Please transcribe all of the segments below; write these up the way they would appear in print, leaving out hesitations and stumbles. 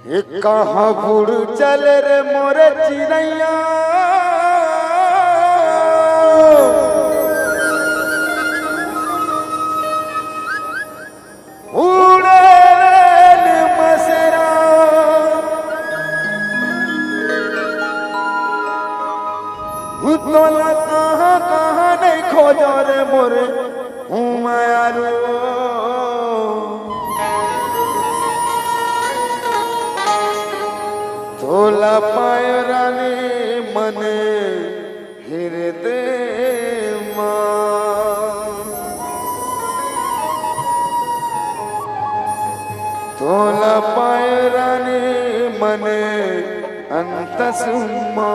एक कहाँ गुड़ चल रे मोरे चिड़ैया उड़े रे मसेरा उतला कहाँ कहाँ नहीं खोजो रे मोरे मायारू तोला पाय रानी मने हृदय तोला पाय रानी मने अंतसुमा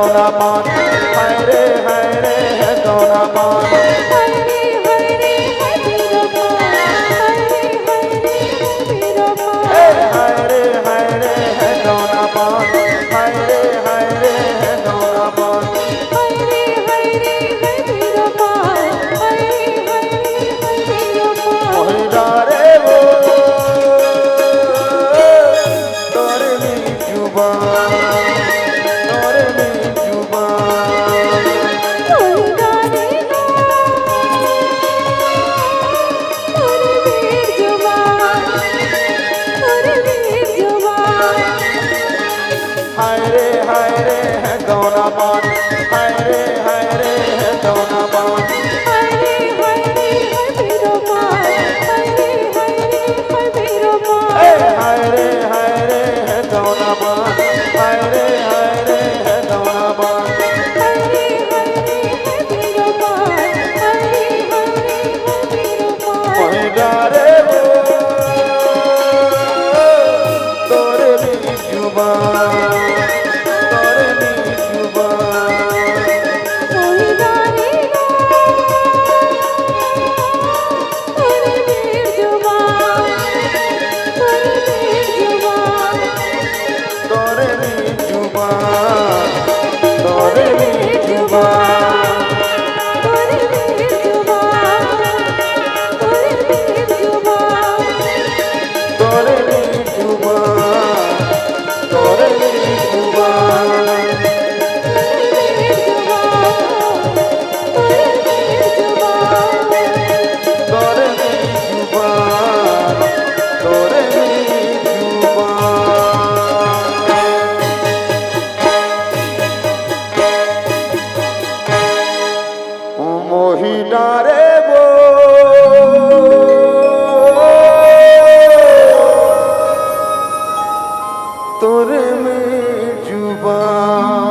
दोना मान हाय रे है दोना मान हाय रे है दोना मान हाय रे है दोना मान मोहिदारे वो तोरे नी जुबान तोरे नी जुबान हाय रे है दोना मान हाय रे है दोना मान हाय रे है दोना मान हाय रे है दोना मान मोहिदारे वो तोरे नी जुबान तोरे नी जुबान तोरे नी जुबान तोरे नी जुबान तोरे नी जुबान तोरे नी जुबान तोरे नी जुबान तोरे नी जुबान मोहिदारे वो तोरे में जुबान